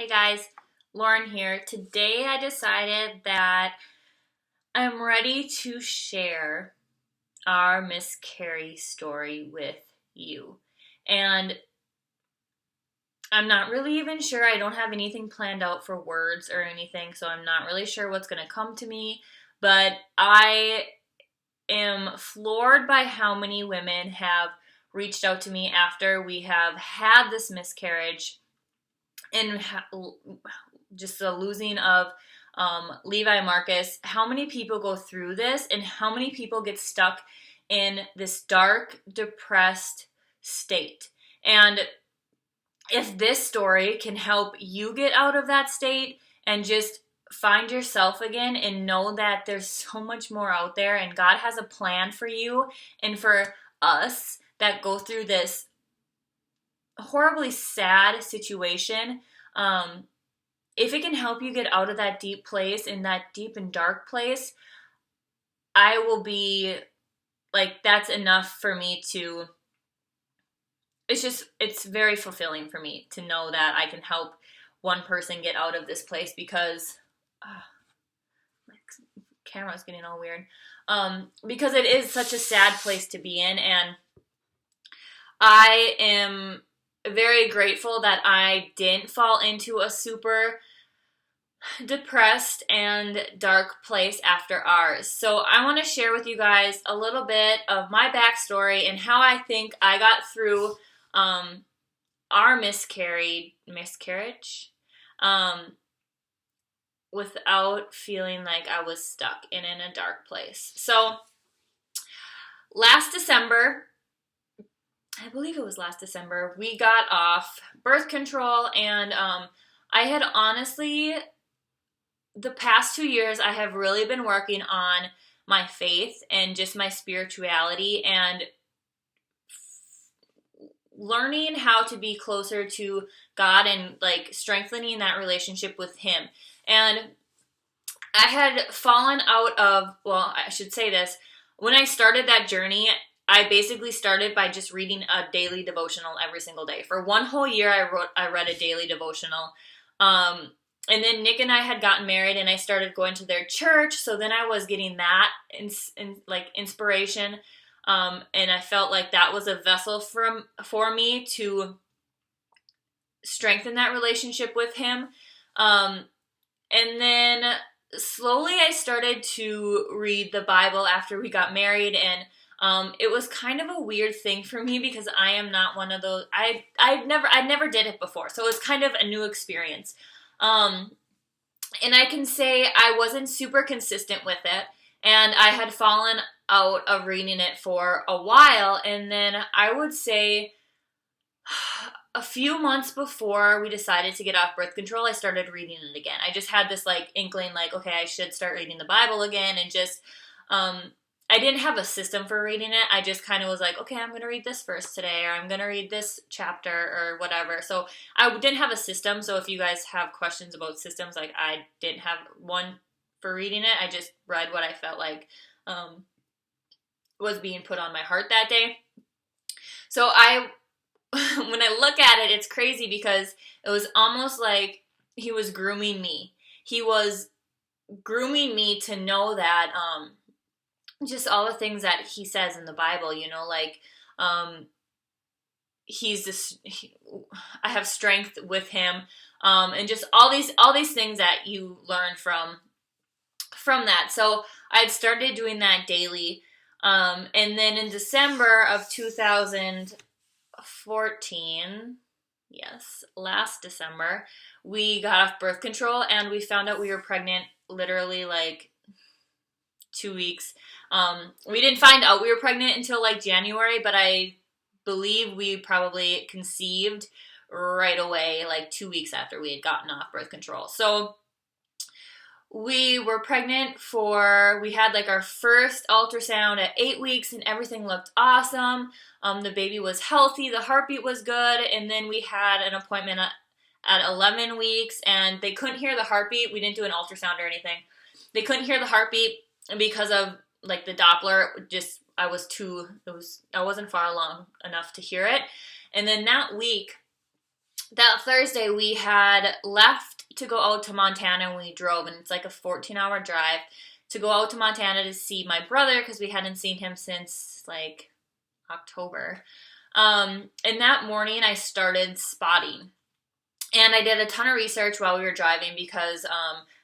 Hey guys, Lauren here. Today I decided that I'm ready to share our miscarriage story with you. And I'm not really even sure. I don't have anything planned out for words or anything, so I'm not really sure what's going to come to me. But I am floored by how many women have reached out to me after we have had this miscarriage and just the losing of Levi Marcus, how many people go through this and how many people get stuck in this dark, depressed state. And if this story can help you get out of that state and just find yourself again and know that there's so much more out there and God has a plan for you and for us that go through this horribly sad situation, if it can help you get out of that deep place, in that deep and dark place, I will be like, that's enough for me to, it's very fulfilling for me to know that I can help one person get out of this place because, my camera's getting all weird, because it is such a sad place to be in, and I am very grateful that I didn't fall into a super depressed and dark place after ours. So I want to share with you guys a little bit of my backstory and how I think I got through our miscarriage without feeling like I was stuck in a dark place. So last December, I believe it was last December, we got off birth control, and I had honestly, the past 2 years, I have really been working on my faith and just my spirituality and learning how to be closer to God and like strengthening that relationship with Him. And I had fallen out of, well, I should say this, when I started that journey, I basically started by just reading a daily devotional every single day. For one whole year, I read a daily devotional. And then Nick and I had gotten married, and I started going to their church. So then I was getting that inspiration, and I felt like that was a vessel for me to strengthen that relationship with Him. And then slowly I started to read the Bible after we got married, and it was kind of a weird thing for me because I am not one of those. I never did it before, so it was kind of a new experience. And I can say I wasn't super consistent with it, and I had fallen out of reading it for a while, and then I would say a few months before we decided to get off birth control, I started reading it again. I just had this like inkling, like, okay, I should start reading the Bible again, and just, I didn't have a system for reading it. I just kind of was like, okay, I'm going to read this verse today, or I'm going to read this chapter, or whatever. So I didn't have a system. So if you guys have questions about systems, like I didn't have one for reading it. I just read what I felt like was being put on my heart that day. So when I look at it, it's crazy because it was almost like He was grooming me. He was grooming me to know that, just all the things that He says in the Bible, like, I have strength with Him, and just all these things that you learn from that. So I'd started doing that daily, and then in December of 2014, yes, last December, we got off birth control, and we found out we were pregnant literally like 2 weeks. We didn't find out we were pregnant until like January, but I believe we probably conceived right away, like 2 weeks after we had gotten off birth control. So we were pregnant we had like our first ultrasound at 8 weeks, and everything looked awesome. The baby was healthy, the heartbeat was good, and then we had an appointment at 11 weeks, and they couldn't hear the heartbeat. We didn't do an ultrasound or anything. They couldn't hear the heartbeat because of like the Doppler. Just I wasn't far along enough to hear it. And then that week that Thursday we had left to go out to Montana and we drove, and it's like a 14-hour drive to go out to Montana to see my brother because we hadn't seen him since like October. And that morning I started spotting. And I did a ton of research while we were driving because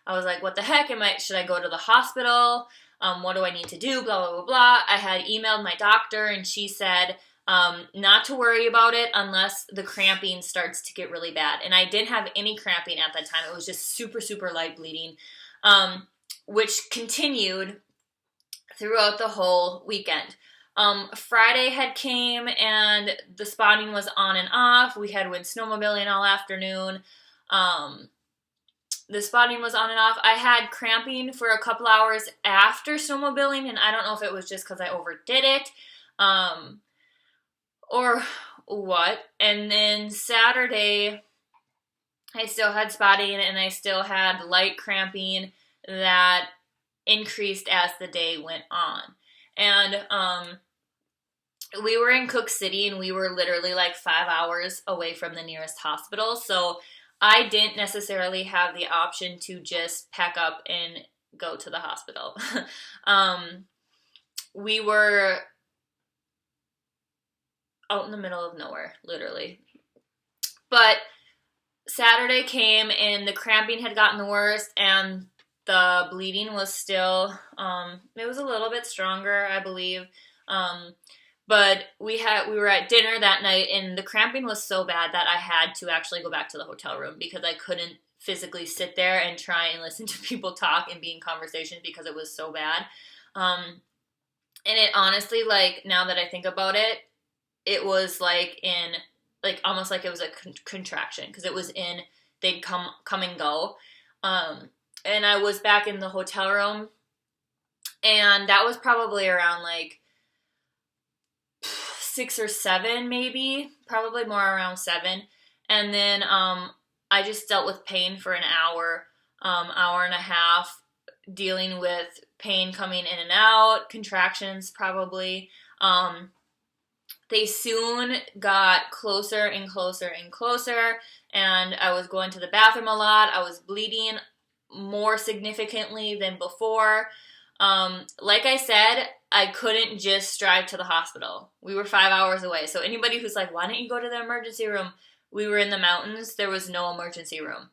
I was like, what the heck? Should I go to the hospital? What do I need to do? Blah, blah, blah, blah. I had emailed my doctor and she said not to worry about it unless the cramping starts to get really bad. And I didn't have any cramping at that time. It was just super, super light bleeding, which continued throughout the whole weekend. Friday had came and the spotting was on and off. We had went snowmobiling all afternoon. The spotting was on and off. I had cramping for a couple hours after snowmobiling, and I don't know if it was just because I overdid it, or what. And then Saturday, I still had spotting and I still had light cramping that increased as the day went on. And we were in Cook City and we were literally like 5 hours away from the nearest hospital. So I didn't necessarily have the option to just pack up and go to the hospital. We were out in the middle of nowhere, literally. But Saturday came and the cramping had gotten the worst and the bleeding was still, it was a little bit stronger, I believe. But we were at dinner that night and the cramping was so bad that I had to actually go back to the hotel room because I couldn't physically sit there and try and listen to people talk and be in conversation because it was so bad. And it honestly, like, now that I think about it, it was like almost like it was a contraction because it was they'd come and go. And I was back in the hotel room and that was probably around like 6 or 7, maybe, probably more around 7. And then I just dealt with pain for an hour and a half, dealing with pain coming in and out, contractions probably. They soon got closer and closer and closer, and I was going to the bathroom a lot. I was bleeding more significantly than before. Like I said, I couldn't just drive to the hospital. We were 5 hours away. So anybody who's like, why don't you go to the emergency room? We were in the mountains. There was no emergency room.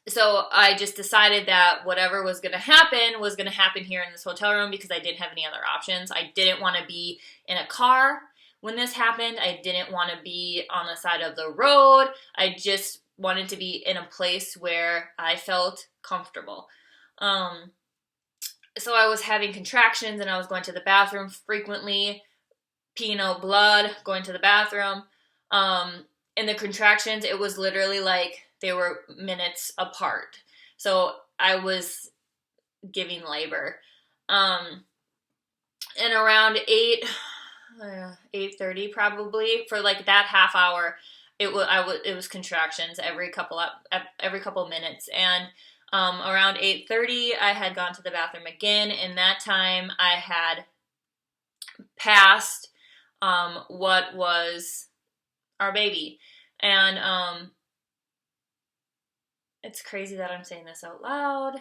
So I just decided that whatever was going to happen here in this hotel room because I didn't have any other options. I didn't want to be in a car when this happened. I didn't want to be on the side of the road. I just wanted to be in a place where I felt comfortable. So I was having contractions and I was going to the bathroom frequently, peeing out blood, going to the bathroom. And the contractions, it was literally like they were minutes apart. So I was giving labor. And around 8:30 probably, for like that half hour, it was contractions every couple minutes. And around 8:30, I had gone to the bathroom again, and that time I had passed what was our baby. And it's crazy that I'm saying this out loud.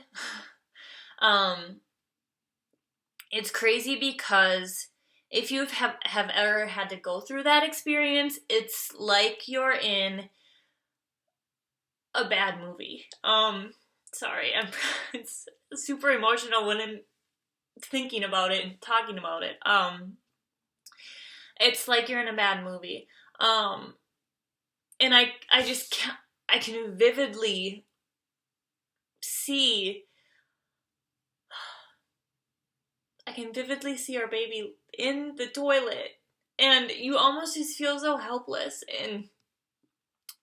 It's crazy because if you have ever had to go through that experience, it's like you're in a bad movie. Sorry, it's super emotional when I'm thinking about it and talking about it. It's like you're in a bad movie. And I can vividly see our baby in the toilet, and you almost just feel so helpless. And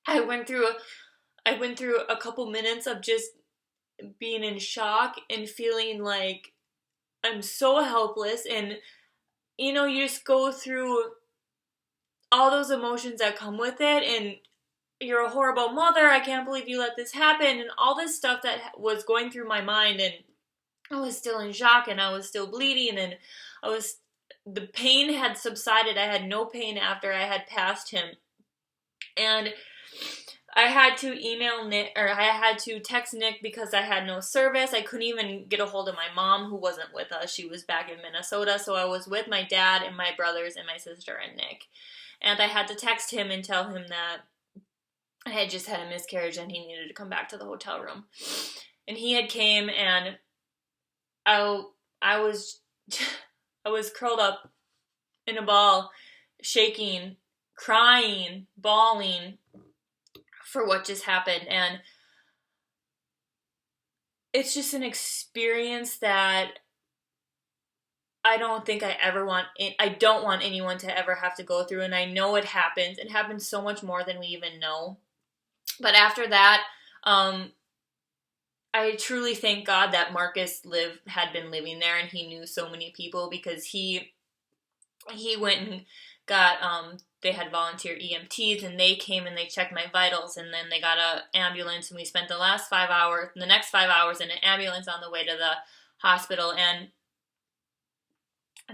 I went through a couple minutes of just being in shock and feeling like I'm so helpless. And you know, you just go through all those emotions that come with it, and you're a horrible mother, I can't believe you let this happen, and all this stuff that was going through my mind. And I was still in shock and I was still bleeding, and the pain had subsided. I had no pain after I had passed him. And I had to email Nick, or I had to text Nick because I had no service. I couldn't even get a hold of my mom, who wasn't with us. She was back in Minnesota, so I was with my dad and my brothers and my sister and Nick. And I had to text him and tell him that I had just had a miscarriage and he needed to come back to the hotel room. And he had came, and I was I was curled up in a ball, shaking, crying, bawling for what just happened. And it's just an experience that I don't think I don't want anyone to ever have to go through. And I know it happens. It happens so much more than we even know. But after that, I truly thank God that Marcus had been living there, and he knew so many people, because he went and got they had volunteer EMTs, and they came and they checked my vitals, and then they got an ambulance, and we spent the next 5 hours in an ambulance on the way to the hospital. And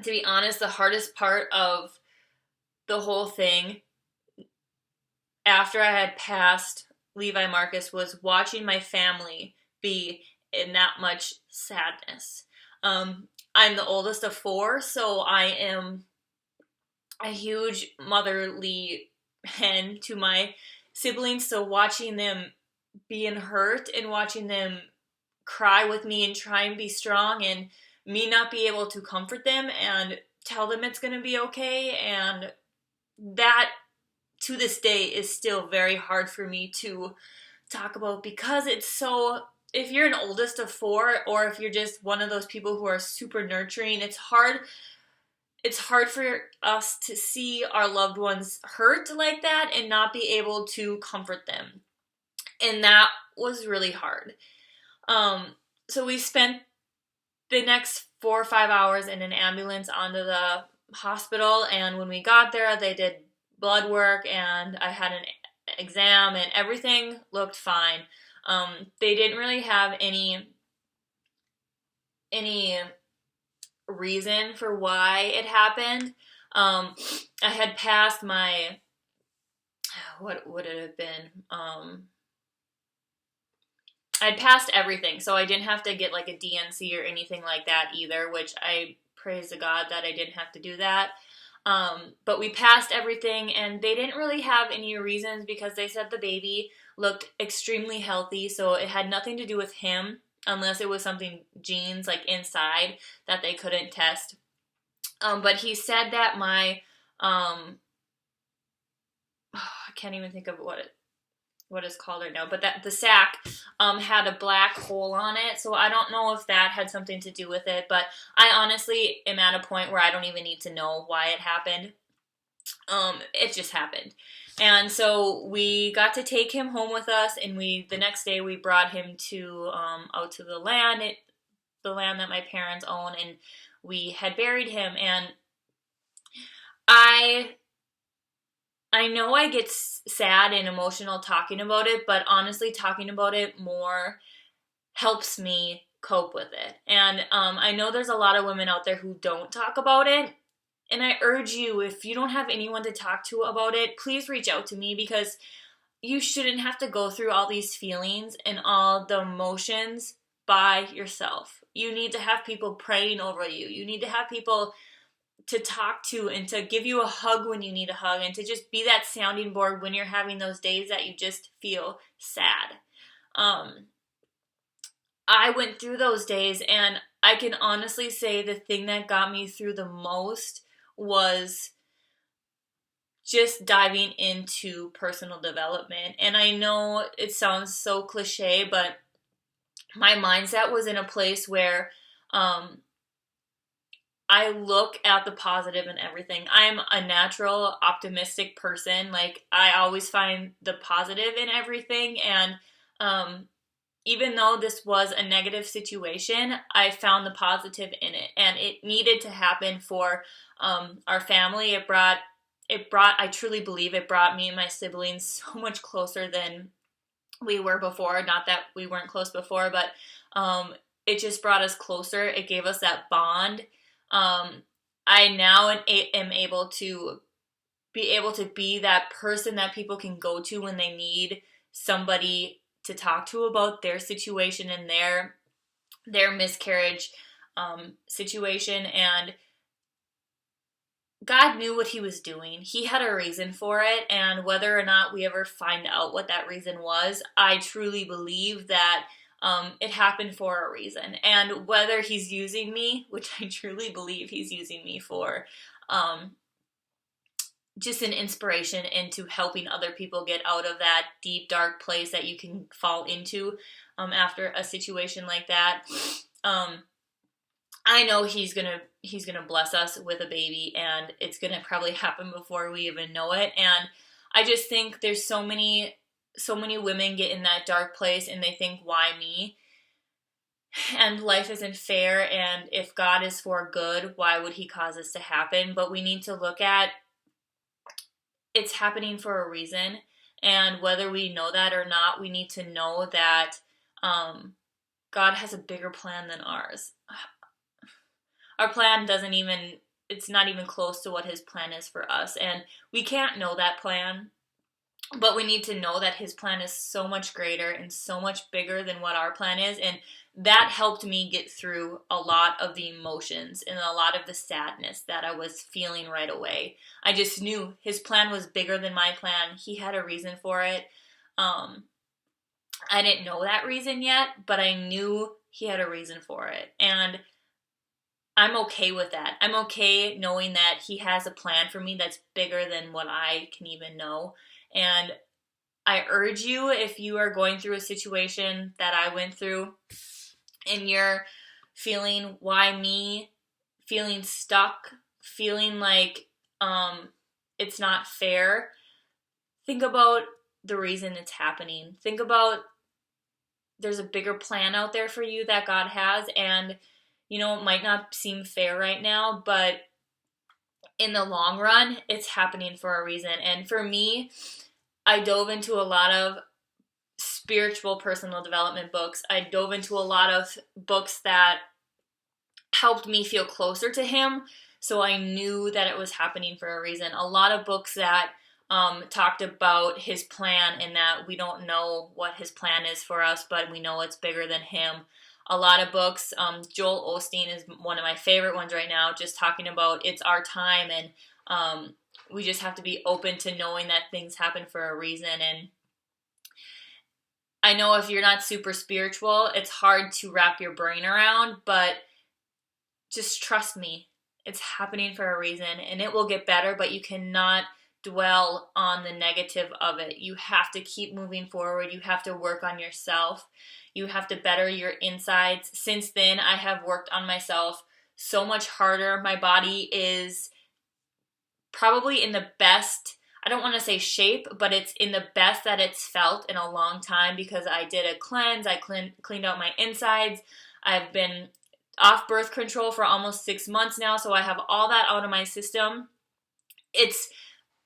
to be honest, the hardest part of the whole thing after I had passed Levi Marcus was watching my family be in that much sadness. I'm the oldest of 4, so I am a huge motherly hen to my siblings, so watching them being hurt and watching them cry with me and try and be strong, and me not be able to comfort them and tell them it's going to be okay, and that to this day is still very hard for me to talk about, because it's so, if you're an oldest of 4, or if you're just one of those people who are super nurturing, it's hard for us to see our loved ones hurt like that and not be able to comfort them. And that was really hard. So we spent the next 4 or 5 hours in an ambulance onto the hospital, and when we got there, they did blood work, and I had an exam, and everything looked fine. They didn't really have any reason for why it happened. I had passed my, what would it have been? I'd passed everything, so I didn't have to get like a DNC or anything like that either, which I praise to God that I didn't have to do that. But we passed everything, and they didn't really have any reasons, because they said the baby looked extremely healthy, so it had nothing to do with him, unless it was something genes like inside that they couldn't test. But he said that my I can't even think of what it's called right now, but that the sac had a black hole on it, so I don't know if that had something to do with it, but I honestly am at a point where I don't even need to know why it happened. It just happened. And so we got to take him home with us, and the next day we brought him to out to the land that my parents own, and we had buried him. And I know I get sad and emotional talking about it, but honestly, talking about it more helps me cope with it. And I know there's a lot of women out there who don't talk about it. And I urge you, if you don't have anyone to talk to about it, please reach out to me, because you shouldn't have to go through all these feelings and all the emotions by yourself. You need to have people praying over you. You need to have people to talk to and to give you a hug when you need a hug, and to just be that sounding board when you're having those days that you just feel sad. I went through those days, and I can honestly say the thing that got me through the most was just diving into personal development. And I know it sounds so cliche, but my mindset was in a place where I look at the positive in everything. I'm a natural optimistic person. Like, I always find the positive in everything. And even though this was a negative situation, I found the positive in it. And it needed to happen for our family. I truly believe it brought me and my siblings so much closer than we were before. Not that we weren't close before, but it just brought us closer. It gave us that bond. I now am able to be able to be that person that people can go to when they need somebody to talk to about their situation and their miscarriage situation. And God knew what he was doing. He had a reason for it, and whether or not we ever find out what that reason was, I truly believe that it happened for a reason. And whether he's using me, which I truly believe he's using me for, just an inspiration into helping other people get out of that deep, dark place that you can fall into after a situation like that. I know he's gonna bless us with a baby, and it's gonna probably happen before we even know it. And I just think there's so many women get in that dark place and they think, why me? And life isn't fair, and if God is for good, why would he cause this to happen? But we need to look at it's happening for a reason, and whether we know that or not, we need to know that God has a bigger plan than ours. Our plan it's not even close to what his plan is for us. And we can't know that plan, but we need to know that his plan is so much greater and so much bigger than what our plan is. And that helped me get through a lot of the emotions and a lot of the sadness that I was feeling right away. I just knew his plan was bigger than my plan. He had a reason for it. I didn't know that reason yet, but I knew he had a reason for it. And I'm okay with that. I'm okay knowing that he has a plan for me that's bigger than what I can even know. And I urge you, if you are going through a situation that I went through and you're feeling, why me, feeling stuck, feeling like it's not fair, think about the reason it's happening. Think about there's a bigger plan out there for you that God has, and you know, it might not seem fair right now, but in the long run, it's happening for a reason. And for me, I dove into a lot of spiritual personal development books. I dove into a lot of books that helped me feel closer to him, so I knew that it was happening for a reason. A lot of books that talked about his plan and that we don't know what his plan is for us, but we know it's bigger than him. A lot of books, Joel Osteen is one of my favorite ones right now, just talking about it's our time, and we just have to be open to knowing that things happen for a reason. And I know if you're not super spiritual, it's hard to wrap your brain around, but just trust me, it's happening for a reason, and it will get better, but you cannot dwell on the negative of it. You have to keep moving forward. You have to work on yourself. You have to better your insides. Since then, I have worked on myself so much harder. My body is probably in the best, I don't want to say shape, but it's in the best that it's felt in a long time, because I did a cleanse. I cleaned out my insides. I've been off birth control for almost 6 months now, so I have all that out of my system. It's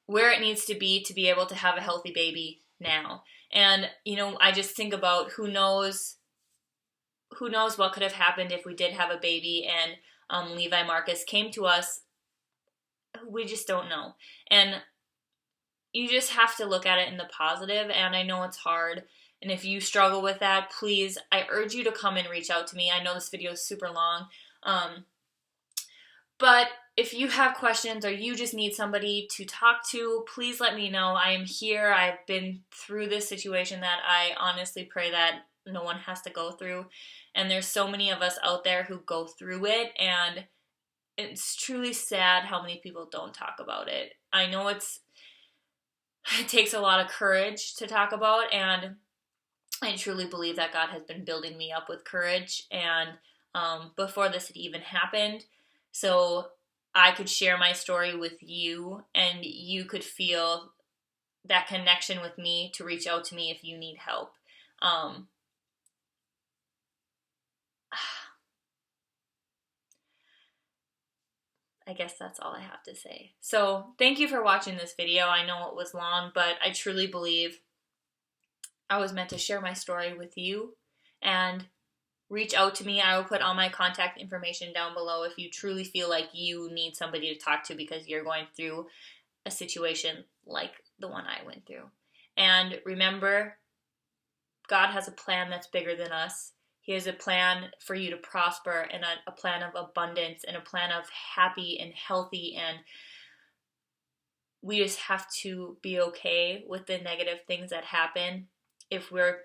where it needs to be able to have a healthy baby now. And, you know, I just think about who knows what could have happened if we did have a baby and Levi Marcus came to us. We just don't know. And you just have to look at it in the positive, and I know it's hard. And if you struggle with that, please, I urge you to come and reach out to me. I know this video is super long. But if you have questions or you just need somebody to talk to, please let me know. I am here. I've been through this situation that I honestly pray that no one has to go through. And there's so many of us out there who go through it, and it's truly sad how many people don't talk about it. I know it takes a lot of courage to talk about, and I truly believe that God has been building me up with courage, and before this had even happened, so I could share my story with you, and you could feel that connection with me to reach out to me if you need help. I guess that's all I have to say. So thank you for watching this video. I know it was long, but I truly believe I was meant to share my story with you, and reach out to me. I will put all my contact information down below if you truly feel like you need somebody to talk to because you're going through a situation like the one I went through. And remember, God has a plan that's bigger than us. He has a plan for you to prosper, and a plan of abundance, and a plan of happy and healthy. And we just have to be okay with the negative things that happen if we're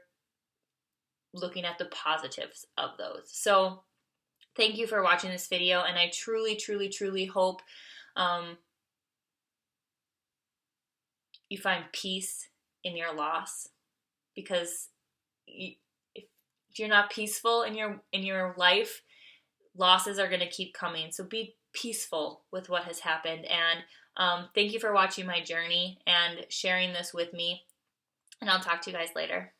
looking at the positives of those. So thank you for watching this video, and I truly, truly, truly hope you find peace in your loss, because if you're not peaceful in your life, losses are going to keep coming. So be peaceful with what has happened. And thank you for watching my journey and sharing this with me. And I'll talk to you guys later.